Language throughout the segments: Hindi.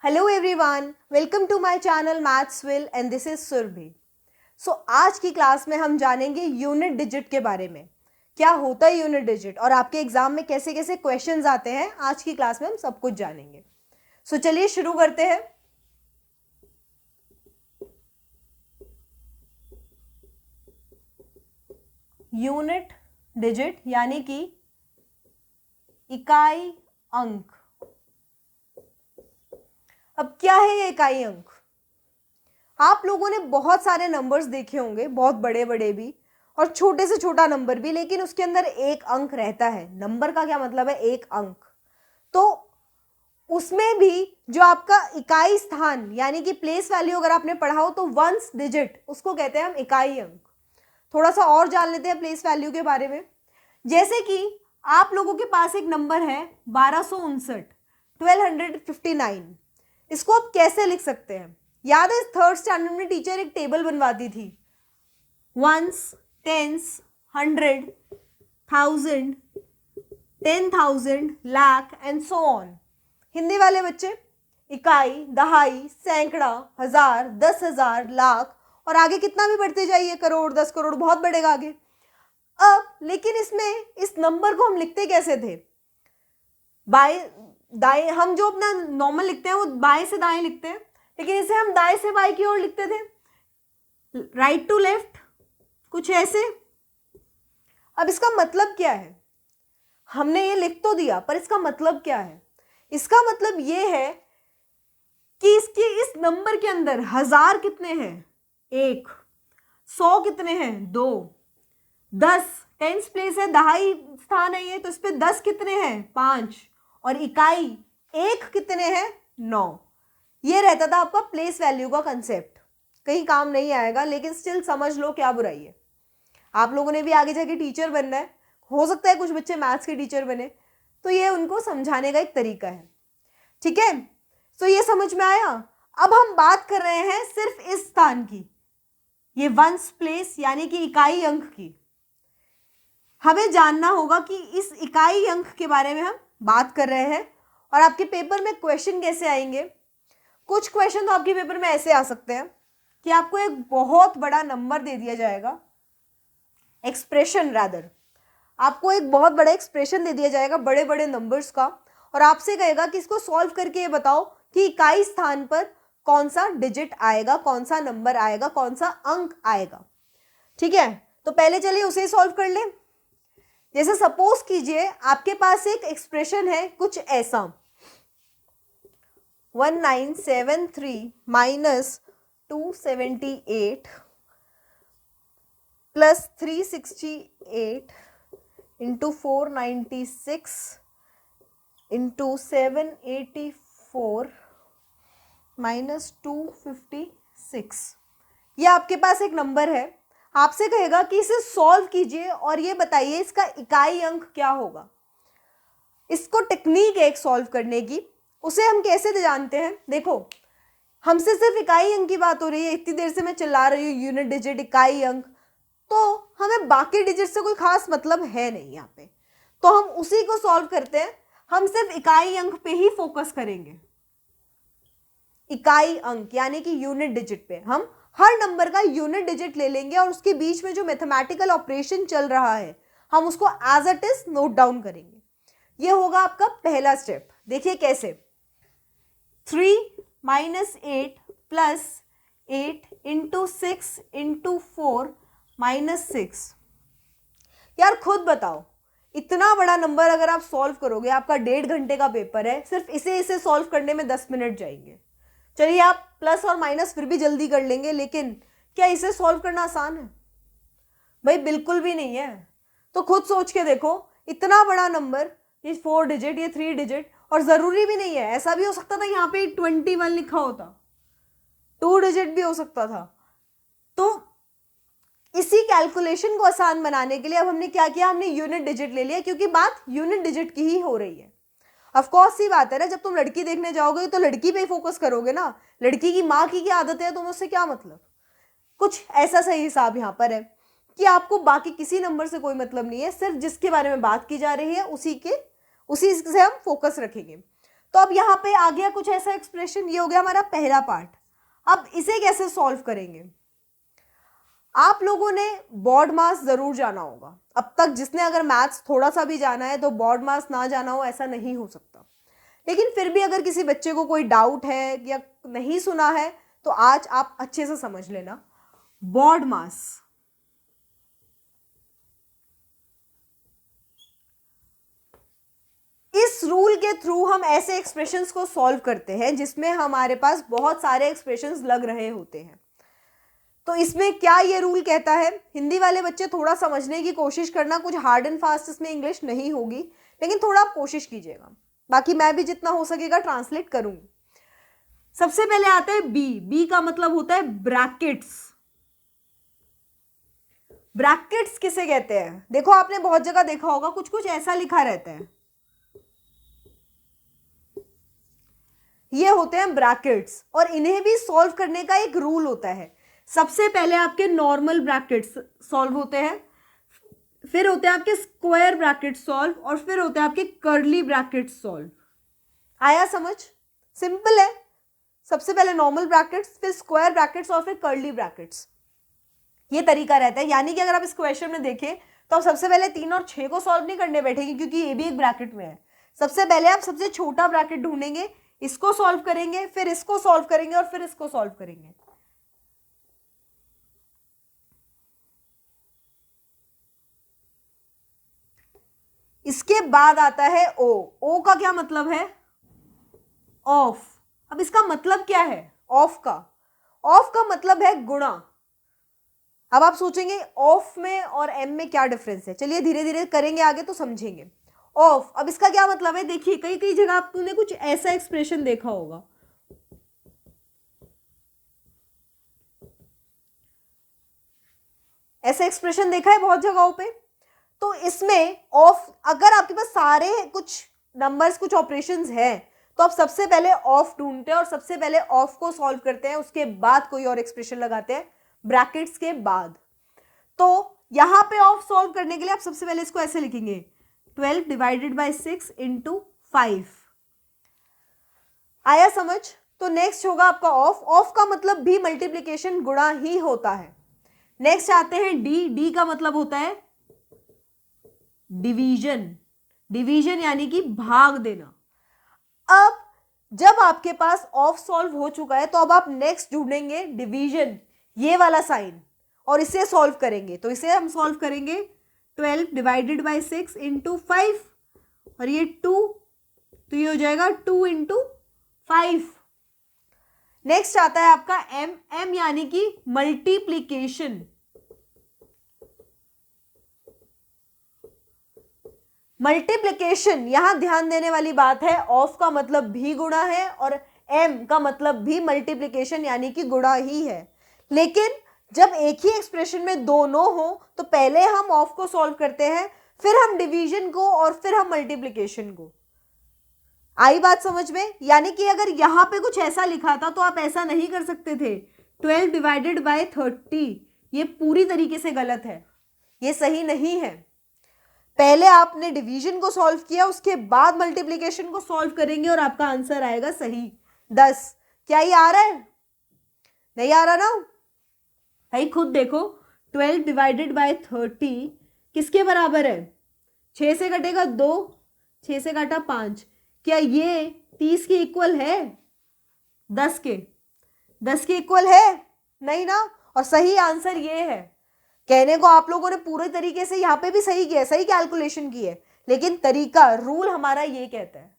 Hello everyone, welcome to my channel Mathsville and this is Surabhi. आज की क्लास में हम जानेंगे यूनिट डिजिट के बारे में। क्या होता है यूनिट डिजिट और आपके एग्जाम में कैसे कैसे क्वेश्चंस आते हैं, आज की क्लास में हम सब कुछ जानेंगे। चलिए शुरू करते हैं। यूनिट डिजिट यानी कि इकाई अंक। अब क्या है ये इकाई अंक? आप लोगों ने बहुत सारे नंबर्स देखे होंगे, बहुत बड़े बड़े भी और छोटे से छोटा नंबर भी, लेकिन उसके अंदर एक अंक रहता है। नंबर का क्या मतलब है? एक अंक। तो उसमें भी जो आपका इकाई स्थान यानी कि प्लेस वैल्यू अगर आपने पढ़ा हो तो वंस डिजिट, उसको कहते हैं हम इकाई अंक। थोड़ा सा और जान लेते हैं प्लेस वैल्यू के बारे में। जैसे कि आप लोगों के पास एक नंबर है 1259। इसको आप कैसे लिख सकते हैं? याद है थर्ड स्टैंडर्ड में टीचर एक टेबल बनवाती थी, ones, tens, 100, 1000, 10,000, lakh and so on. Hindi वाले बच्चे इकाई, दहाई, सैकड़ा, हजार, 10,000, लाख और आगे कितना भी बढ़ते जाइए, करोड़, 10 करोड़, बहुत बढ़ेगा आगे। अब लेकिन इसमें इस नंबर को हम लिखते कैसे थे? बाएं दाएं, हम जो अपना नॉर्मल लिखते हैं वो बाएं से दाएं लिखते हैं, लेकिन इसे हम दाएं से बाएं की ओर लिखते थे, राइट टू लेफ्ट, कुछ ऐसे। अब इसका मतलब क्या है? हमने ये लिख तो दिया, पर इसका मतलब क्या है? इसका मतलब ये है कि इसके इस नंबर के अंदर 1000 कितने हैं? 1। 100 कितने हैं? 2। 10 टेंस प्लेस है, दहाई स्थान है ये, तो इस पे 10 कितने हैं? 5। और इकाई 1 कितने हैं? 9। ये रहता था आपका प्लेस वैल्यू का कंसेप्ट। कहीं काम नहीं आएगा, लेकिन स्टिल समझ लो, क्या बुराई है। आप लोगों ने भी आगे जाके टीचर बनना है, हो सकता है कुछ बच्चे मैथ्स के टीचर बने, तो ये उनको समझाने का एक तरीका है। ठीक है, तो ये समझ में आया। अब हम बात कर रहे हैं सिर्फ इस स्थान की, ये वंस प्लेस यानी कि इकाई अंक की। हमें जानना होगा कि इस इकाई अंक के बारे में हम बात कर रहे हैं। और आपके पेपर में क्वेश्चन कैसे आएंगे? कुछ क्वेश्चन तो आपके पेपर में ऐसे आ सकते हैं कि आपको एक बहुत बड़ा नंबर दे दिया जाएगा, एक्सप्रेशन रादर, आपको एक बहुत बड़ा एक्सप्रेशन दे दिया जाएगा बड़े बड़े नंबर्स का, और आपसे कहेगा कि इसको सॉल्व करके ये बताओ कि इकाई स्थान पर कौन सा डिजिट आएगा, कौन सा नंबर आएगा, कौन सा अंक आएगा। ठीक है, तो पहले चलिए उसे सॉल्व कर लें। जैसे सपोज कीजिए आपके पास एक एक्सप्रेशन है कुछ ऐसा, 1973 minus 278 plus 368 into 496 into 784 minus 256। ये आपके पास एक नंबर है। आपसे कहेगा कि इसे सॉल्व कीजिए और ये बताइए इसका इकाई अंक क्या होगा। इसको टेक्निक है एक सॉल्व करने की, उसे हम कैसे जानते हैं? देखो, हमसे सिर्फ इकाई अंक की बात हो रही है, इतनी देर से मैं चिल्ला रही हूँ यूनिट डिजिट, इकाई अंक, तो हमें बाकी डिजिट से कोई खास मतलब है नहीं यहाँ पे, तो हम उसी को सॉल्व करते हैं। हम सिर्फ इकाई अंक पे ही फोकस करेंगे। इकाई अंक यानी कि यूनिट डिजिट पे हम हर नंबर का यूनिट डिजिट ले लेंगे और उसके बीच में जो मैथमेटिकल ऑपरेशन चल रहा है हम उसको as it is note down करेंगे। ये होगा आपका पहला स्टेप। देखिए कैसे, 3 minus 8 plus 8 into 6 into 4 minus 6। यार खुद बताओ, इतना बड़ा नंबर अगर आप सॉल्व करोगे, आपका 1.5 घंटे का पेपर है, सिर्फ इसे सॉल्व करने में 10 मिनट जाएंगे। चलिए आप प्लस और माइनस फिर भी जल्दी कर लेंगे, लेकिन क्या इसे सॉल्व करना आसान है? भाई बिल्कुल भी नहीं है। तो खुद सोच के देखो, इतना बड़ा नंबर, ये 4 डिजिट, ये 3 डिजिट, और जरूरी भी नहीं है, ऐसा भी हो सकता था यहाँ पे 21 लिखा होता, 2 डिजिट भी हो सकता था। तो इसी कैलकुलेशन को आसान बनाने के लिए अब हमने क्या किया, हमने यूनिट डिजिट ले लिया, क्योंकि बात यूनिट डिजिट की ही हो रही है। ऑफ कोर्स सी बात है ना, जब तुम लड़की देखने जाओगे तो लड़की पे फोकस करोगे ना, लड़की की माँ की क्या आदत है तुम्हें उससे क्या मतलब। कुछ ऐसा सही हिसाब यहाँ पर है कि आपको बाकी किसी नंबर से कोई मतलब नहीं है, सिर्फ जिसके बारे में बात की जा रही है उसी से हम फोकस रखेंगे। तो अब यहाँ पे आ गया कुछ ऐसा एक्सप्रेशन, ये हो गया हमारा पहला पार्ट। अब इसे कैसे सॉल्व करेंगे? आप लोगों ने बॉड मास जरूर जाना होगा। अब तक जिसने अगर मैथ्स थोड़ा सा भी जाना है तो बॉड मास ना जाना हो ऐसा नहीं हो सकता। लेकिन फिर भी अगर किसी बच्चे को कोई डाउट है या नहीं सुना है तो आज आप अच्छे से समझ लेना। बॉड मास, इस रूल के थ्रू हम ऐसे एक्सप्रेशंस को सॉल्व करते हैं जिसमें हमारे पास बहुत सारे एक्सप्रेशंस लग रहे होते हैं। तो इसमें क्या ये रूल कहता है, हिंदी वाले बच्चे थोड़ा समझने की कोशिश करना, कुछ हार्ड एंड फास्ट इसमें इंग्लिश नहीं होगी, लेकिन थोड़ा आप कोशिश कीजिएगा, बाकी मैं भी जितना हो सकेगा ट्रांसलेट करूंगी। सबसे पहले आता है बी। बी का मतलब होता है ब्रैकेट्स। ब्रैकेट्स किसे कहते हैं? देखो आपने बहुत जगह देखा होगा, कुछ कुछ ऐसा लिखा रहता है, ये होते हैं ब्रैकेट्स। और इन्हें भी सॉल्व करने का एक रूल होता है। सबसे पहले आपके नॉर्मल ब्रैकेट्स सॉल्व होते हैं, फिर होते हैं आपके स्क्वायर ब्रैकेट्स सॉल्व, और फिर होते हैं आपके कर्ली ब्रैकेट्स सॉल्व। आया समझ? सिंपल है। सबसे पहले नॉर्मल ब्रैकेट्स, फिर स्क्वायर ब्रैकेट्स और फिर कर्ली ब्रैकेट्स, ये तरीका रहता है। यानी कि अगर आप इस क्वेश्चन में देखें तो आप सबसे पहले 3 और 6 को सॉल्व नहीं करने बैठेंगे, क्योंकि ये भी एक ब्रैकेट में है। सबसे पहले आप सबसे छोटा ब्रैकेट ढूंढेंगे, इसको सॉल्व करेंगे, फिर इसको सॉल्व करेंगे और फिर इसको सॉल्व करेंगे। इसके बाद आता है ओ। ओ का क्या मतलब है? ऑफ। अब इसका मतलब क्या है ऑफ का? ऑफ का मतलब है गुणा। अब आप सोचेंगे ऑफ में और एम में क्या डिफरेंस है, चलिए धीरे धीरे करेंगे आगे तो समझेंगे। ऑफ, अब इसका क्या मतलब है? देखिए कई कई जगह आपने कुछ ऐसा एक्सप्रेशन देखा होगा, ऐसा एक्सप्रेशन देखा है बहुत जगहों पे। तो इसमें ऑफ, अगर आपके पास सारे कुछ नंबर्स, कुछ ऑपरेशंस हैं, तो आप सबसे पहले ऑफ ढूंढते हैं और सबसे पहले ऑफ को सॉल्व करते हैं, उसके बाद कोई और एक्सप्रेशन लगाते हैं ब्रैकेट्स के बाद। तो यहां पे ऑफ सॉल्व करने के लिए आप सबसे पहले इसको ऐसे लिखेंगे, 12 डिवाइडेड बाय 6 इंटू 5। आया समझ? तो नेक्स्ट होगा आपका ऑफ। ऑफ का मतलब भी मल्टीप्लीकेशन, गुणा ही होता है। नेक्स्ट आते हैं डी। डी का मतलब होता है डिवीजन। डिवीजन यानी कि भाग देना। अब जब आपके पास ऑफ सॉल्व हो चुका है तो अब आप नेक्स्ट ढूंढेंगे डिवीजन, ये वाला साइन, और इसे सॉल्व करेंगे। तो इसे हम सॉल्व करेंगे 12 डिवाइडेड बाय 6 इंटू 5, और ये 2, तो ये हो जाएगा 2 इंटू 5। नेक्स्ट आता है आपका एम। एम यानी कि मल्टीप्लीकेशन। मल्टीप्लिकेशन, यहां ध्यान देने वाली बात है, ऑफ का मतलब भी गुणा है और एम का मतलब भी मल्टीप्लिकेशन यानी कि गुणा ही है। लेकिन जब एक ही एक्सप्रेशन में दोनों हो तो पहले हम ऑफ को सॉल्व करते हैं, फिर हम डिवीजन को, और फिर हम मल्टीप्लिकेशन को। आई बात समझ में? यानी कि अगर यहां पे कुछ ऐसा लिखा था तो आप ऐसा नहीं कर सकते थे, 12 डिवाइडेड बाय 30, ये पूरी तरीके से गलत है, ये सही नहीं है। पहले आपने डिवीजन को सॉल्व किया, उसके बाद मल्टीप्लिकेशन को सॉल्व करेंगे और आपका आंसर आएगा सही 10। क्या ये आ रहा है? नहीं आ रहा ना भाई? खुद देखो, 12 डिवाइडेड बाय 30 किसके बराबर है? 6 से कटेगा 2, 6 से काटा 5, क्या ये 30 के इक्वल है? 10 के इक्वल है? नहीं ना। और सही आंसर ये है। कहने को आप लोगों ने पूरे तरीके से यहाँ पे भी सही किया है, सही कैलकुलेशन की है, लेकिन तरीका, रूल हमारा ये कहता है।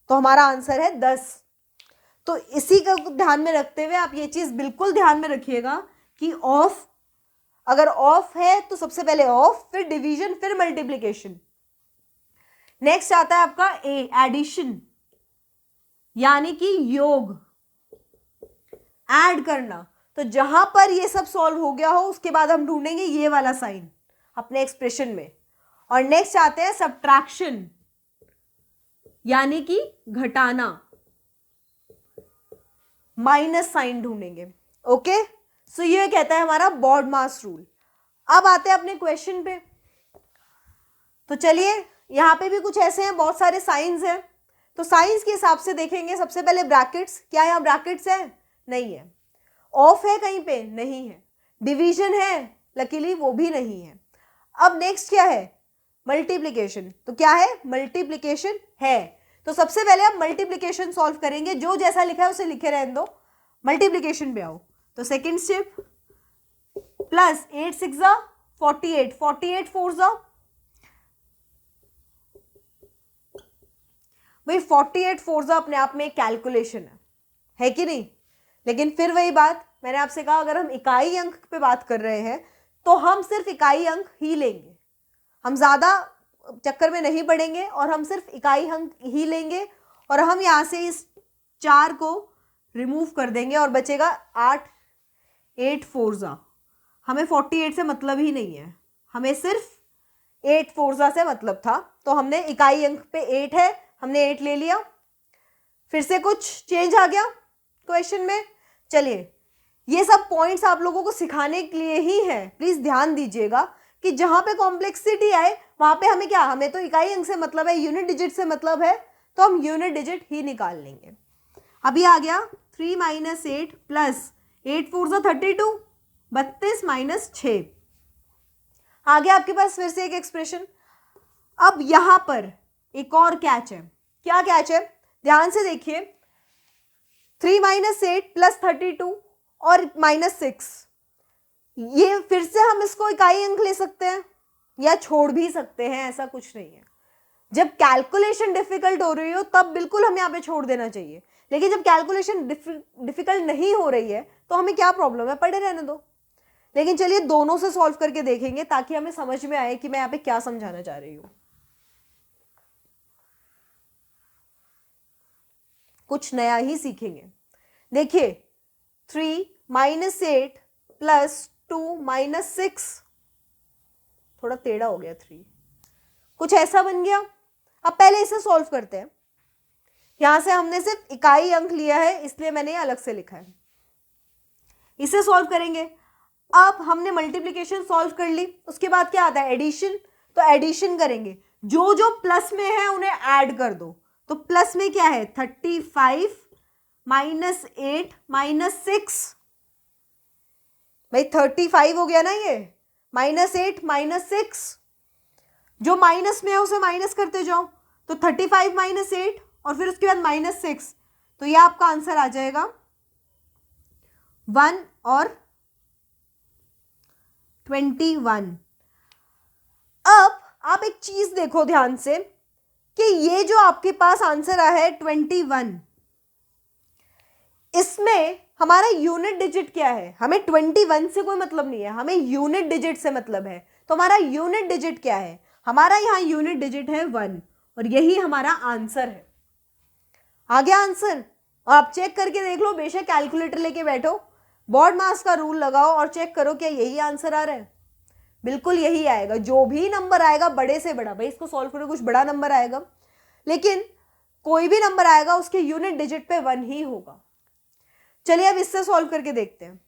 तो हमारा आंसर है 10। तो इसी को ध्यान में रखते हुए आप ये चीज बिल्कुल ध्यान में रखिएगा कि ऑफ, अगर ऑफ है तो सबसे पहले ऑफ, फिर डिवीजन, फिर मल्टीप्लिकेशन। नेक्स्ट आता है आपका ए, एडिशन, यानी कि योग, ऐड करना। तो जहां पर ये सब सॉल्व हो गया हो उसके बाद हम ढूंढेंगे ये वाला साइन अपने एक्सप्रेशन में। और नेक्स्ट आते हैं सब्ट्रैक्शन, यानी कि घटाना, माइनस साइन ढूंढेंगे। ओके, सो ये कहता है हमारा बॉड मास रूल। अब आते हैं अपने क्वेश्चन पे। तो चलिए, यहां पे भी कुछ ऐसे हैं, बहुत सारे साइंस हैं। तो साइंस के हिसाब से देखेंगे सबसे पहले ब्रैकेट्स, क्या यहाँ ब्रैकेट्स है? नहीं है। ऑफ है कहीं पे? नहीं है। डिवीजन है? लकीली वो भी नहीं है। अब नेक्स्ट क्या है? मल्टीप्लिकेशन। तो क्या है? मल्टीप्लिकेशन है। तो सबसे पहले आप मल्टीप्लिकेशन सॉल्व करेंगे, जो जैसा लिखा है उसे लिखे रहने दो, मल्टीप्लिकेशन पे आओ। तो सेकेंड स्टेप, प्लस 8 6 48, 48 4 भाई 48 4 अपने आप में एक कैलकुलेशन है कि नहीं? लेकिन फिर वही बात मैंने आपसे कहा, अगर हम इकाई अंक पे बात कर रहे हैं तो हम सिर्फ इकाई अंक ही लेंगे, हम ज्यादा चक्कर में नहीं पड़ेंगे और हम सिर्फ इकाई अंक ही लेंगे। और हम यहां से इस 4 को रिमूव कर देंगे और बचेगा 8 8 4 हमें 48 से मतलब ही नहीं है, हमें सिर्फ 8 4 से मतलब था। तो हमने इकाई अंक पे 8 है, हमने 8 ले लिया। फिर से कुछ चेंज आ गया क्वेश्चन में? चलिए, ये सब पॉइंट्स आप लोगों को सिखाने के लिए ही है। प्लीज ध्यान दीजिएगा कि जहां पे कॉम्प्लेक्सिटी आए वहां पे हमें क्या, हमें तो इकाई अंक से मतलब है, यूनिट डिजिट से मतलब है, तो हम यूनिट डिजिट ही निकाल लेंगे। अभी आ गया 3 - 8 प्लस 8 4 32, 32 - 6 आ गया आपके पास फिर से एक एक्सप्रेशन। अब यहां पर एक और कैच है। क्या कैच है? ध्यान से देखिए, 3 - 8 प्लस 32 और -6, ये फिर से हम इसको इकाई अंक ले सकते हैं या छोड़ भी सकते हैं, ऐसा कुछ नहीं है। जब कैलकुलेशन डिफिकल्ट हो रही हो तब बिल्कुल हमें यहाँ पे छोड़ देना चाहिए, लेकिन जब कैलकुलेशन डिफिकल्ट नहीं हो रही है तो हमें क्या प्रॉब्लम है, पढ़े रहने दो। लेकिन चलिए दोनों से सॉल्व करके देखेंगे ताकि हमें समझ में आए कि मैं यहाँ पे क्या समझाना चाह रही हूँ। कुछ नया ही सीखेंगे। देखिए 3 - 8 प्लस 2 - 6, थोड़ा टेढ़ा हो गया 3, कुछ ऐसा बन गया। अब पहले इसे सॉल्व करते हैं। यहां से हमने सिर्फ इकाई अंक लिया है इसलिए मैंने ये अलग से लिखा है। इसे सॉल्व करेंगे। अब हमने मल्टीप्लिकेशन सॉल्व कर ली, उसके बाद क्या आता है? एडिशन। तो एडिशन करेंगे, जो जो प्लस में है उन्हें ऐड कर दो। तो प्लस में क्या है? 35 -8 -6, भाई 35 हो गया ना ये, -8 -6, जो माइनस में है उसे माइनस करते जाओ। तो 35 - 8 और फिर उसके बाद -6, तो ये आपका आंसर आ जाएगा 1 और 21। अब आप एक चीज देखो ध्यान से कि ये जो आपके पास आंसर आया है 21, इसमें हमारा यूनिट डिजिट क्या है? हमें 21 से कोई मतलब नहीं है, हमें यूनिट डिजिट से मतलब है। तो हमारा यूनिट डिजिट क्या है? हमारा यहाँ यूनिट डिजिट है 1 और यही हमारा आंसर है। आ गया आंसर? और आप चेक करके देख लो, बेशक कैलकुलेटर लेके बैठो, बोर्ड मास का रूल लगाओ और चेक करो क्या यही आंसर आ रहा है। बिल्कुल यही आएगा, जो भी नंबर आएगा बड़े से बड़ा, भाई इसको सॉल्व करो कुछ बड़ा नंबर आएगा, लेकिन कोई भी नंबर आएगा उसके यूनिट डिजिट पे 1 ही होगा। चलिए अब इससे सॉल्व करके देखते हैं।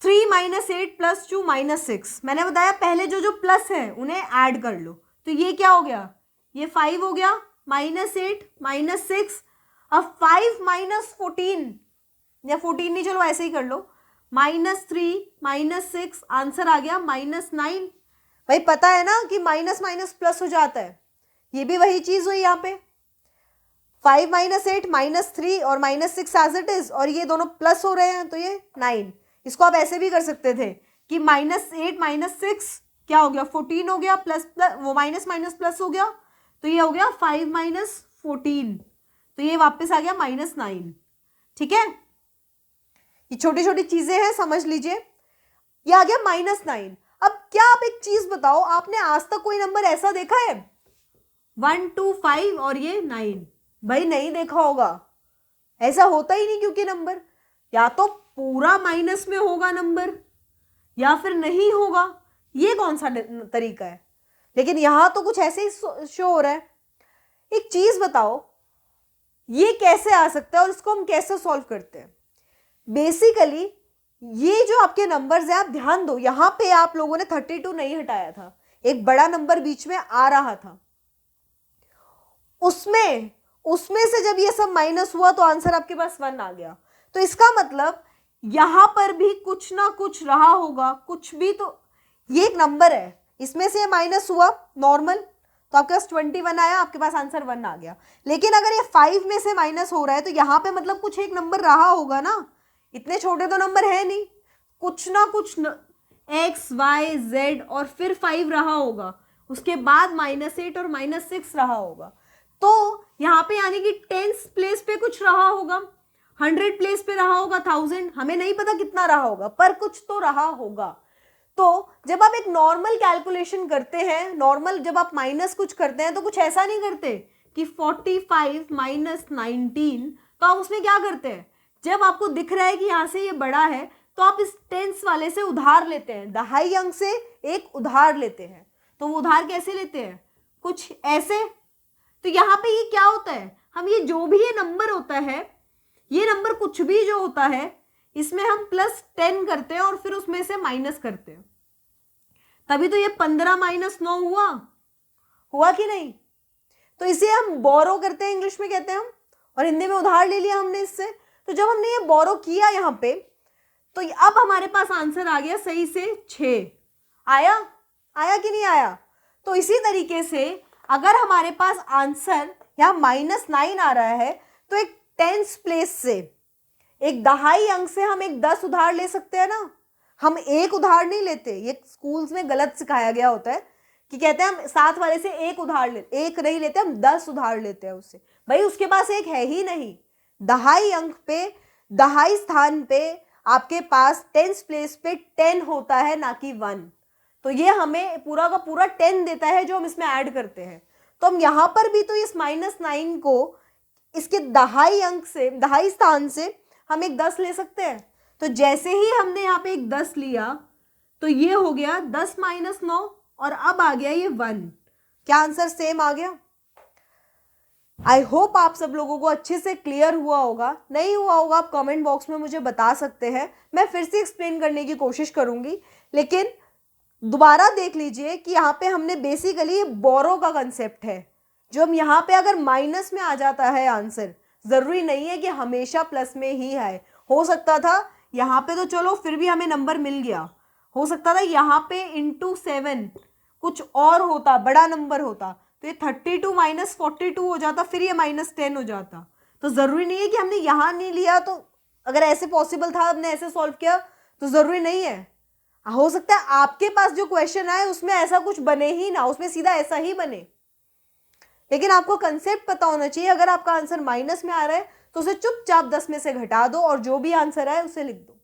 3 - 8 प्लस 2 -6, मैंने बताया पहले जो जो प्लस है उन्हें ऐड कर लो। तो ये क्या हो गया? ये 5 हो गया, -8 -6। अब 5 - 14 या 14 नहीं, चलो ऐसे ही कर लो, -3 -6, आंसर आ गया -9। भाई पता है ना कि माइनस माइनस प्लस हो जाता है, ये भी वही चीज हुई यहाँ पे। 5 - 8 -3 और -6 एज इट इज, और ये दोनों प्लस हो रहे हैं तो ये 9। इसको आप ऐसे भी कर सकते थे कि -8 - 6 क्या हो गया? 14 हो गया, प्लस प्लस वो माइनस माइनस प्लस हो गया, तो ये हो गया 5 - 14, तो ये वापस आ गया -9। ठीक है, ये छोटी छोटी चीजें हैं, समझ लीजिए। ये आ गया -9। अब क्या आप एक चीज बताओ, आपने आज तक कोई नंबर ऐसा देखा है 1 2 5 और ये 9? भाई नहीं देखा होगा, ऐसा होता ही नहीं, क्योंकि नंबर या तो पूरा माइनस में होगा नंबर या फिर नहीं होगा। ये कौन सा तरीका है? लेकिन यहां तो कुछ ऐसे ही शो हो रहा है। एक चीज बताओ, ये कैसे आ सकता है और इसको हम कैसे सॉल्व करते हैं? बेसिकली ये जो आपके नंबर्स हैं, आप ध्यान दो, यहां पे आप लोगों ने 32 नहीं हटाया था, एक बड़ा नंबर बीच में आ रहा था, उसमें उसमें से जब ये सब माइनस हुआ तो आंसर आपके पास 1 आ गया। तो इसका मतलब यहां पर भी कुछ ना कुछ रहा होगा, कुछ भी। तो ये एक नंबर है, इसमें से माइनस हुआ नॉर्मल, तो आपके पास 21 आया, आपके पास आंसर 1 आ गया। लेकिन अगर ये 5 में से माइनस हो रहा है तो यहाँ पे मतलब कुछ एक नंबर रहा होगा ना, इतने छोटे तो नंबर है नहीं, कुछ ना कुछ x y z और फिर 5 रहा होगा, उसके बाद -8 और -6 रहा होगा। तो यहाँ पे यानी कि 10th प्लेस पे कुछ रहा होगा, 100 प्लेस पे रहा होगा, 1000, हमें नहीं पता कितना रहा होगा, पर कुछ तो रहा होगा। तो जब आप एक नॉर्मल कैलकुलेशन करते हैं, नॉर्मल जब आप माइनस कुछ करते हैं तो कुछ ऐसा नहीं करते कि 45 - 19, तो आप उसमें क्या करते हैं, जब आपको दिख रहा है कि यहाँ से ये बड़ा है तो आप इस टेंस वाले से उधार लेते हैं, दहाई अंक से एक उधार लेते हैं। तो वो उधार कैसे लेते हैं, कुछ ऐसे। तो यहाँ पे ये क्या होता है, हम ये जो भी ये नंबर होता है, ये नंबर कुछ भी जो होता है, इसमें हम +10 करते हैं और फिर उसमें से माइनस करते हैं, तभी तो ये 15 - 9 हुआ कि नहीं। तो इसे हम बोरो करते हैं, इंग्लिश में कहते हैं हम, और हिंदी में उधार ले लिया हमने इससे। तो जब हमने ये बोरो किया यहाँ पे, तो अब हमारे पास आंसर आ गया सही से 6 आया कि नहीं आया। तो इसी तरीके से अगर हमारे पास आंसर यहाँ -9 आ रहा है तो एक 10th प्लेस से एक दहाई अंक से हम एक 10 उधार ले सकते हैं ना। हम एक उधार नहीं लेते, ये स्कूल्स में गलत सिखाया गया होता है कि कहते हैं हम साथ वाले से एक उधार एक नहीं लेते, हम 10 उधार लेते हैं उससे। भाई उसके पास एक है ही नहीं, दहाई अंक पे, दहाई स्थान पे आपके पास 10th प्लेस पे 10 होता है, ना कि 1। तो ये हमें पूरा का पूरा 10 देता है जो हम इसमें ऐड करते हैं। तो हम यहाँ पर भी तो इस -9 को इसके दहाई अंक से, दहाई स्थान से हम एक 10 ले सकते हैं। तो जैसे ही हमने यहाँ पे एक 10 लिया तो ये हो गया 10 - 9 और अब आ गया ये 1। क्या आंसर सेम आ गया? आई होप आप सब लोगों को अच्छे से क्लियर हुआ होगा। नहीं हुआ होगा आप कमेंट बॉक्स में मुझे बता सकते हैं, मैं फिर से एक्सप्लेन करने की कोशिश करूंगी। लेकिन दोबारा देख लीजिए कि यहाँ पे हमने बेसिकली बोरो का कंसेप्ट है, जो हम यहाँ पे अगर माइनस में आ जाता है आंसर, जरूरी नहीं है कि हमेशा प्लस में ही आए। हो सकता था यहाँ पे तो चलो फिर भी हमें नंबर मिल गया, हो सकता था यहाँ पे ×7 कुछ और होता, बड़ा नंबर होता, तो ये 32 - 42 हो जाता, फिर ये -10 हो जाता। तो जरूरी नहीं है कि हमने यहाँ नहीं लिया, तो अगर ऐसे पॉसिबल था हमने ऐसे सॉल्व किया तो जरूरी नहीं है। हो सकता है आपके पास जो क्वेश्चन आए उसमें ऐसा कुछ बने ही ना, उसमें सीधा ऐसा ही बने। लेकिन आपको कंसेप्ट पता होना चाहिए, अगर आपका आंसर माइनस में आ रहा है तो उसे चुपचाप 10 में से घटा दो और जो भी आंसर आए उसे लिख दो।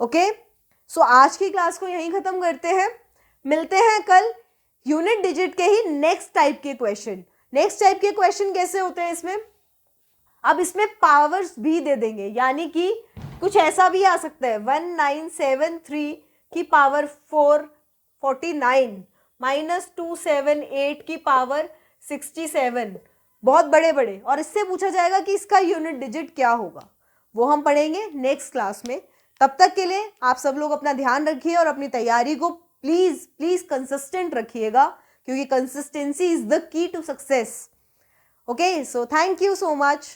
ओके, सो आज की क्लास को यहीं खत्म करते हैं, मिलते हैं कल यूनिट डिजिट के ही नेक्स्ट टाइप के क्वेश्चन। नेक्स्ट टाइप के क्वेश्चन कैसे होते हैं इसमें, अब इसमें पावर्स भी दे देंगे, यानी कि कुछ ऐसा भी आ सकता है 1973 की पावर 449 -278 की पावर 67, बहुत बड़े बड़े, और इससे पूछा जाएगा कि इसका यूनिट डिजिट क्या होगा। वो हम पढ़ेंगे नेक्स्ट क्लास में। तब तक के लिए आप सब लोग अपना ध्यान रखिए और अपनी तैयारी को प्लीज प्लीज कंसिस्टेंट रखिएगा, क्योंकि consistency is the key to success. Okay, so thank you so much.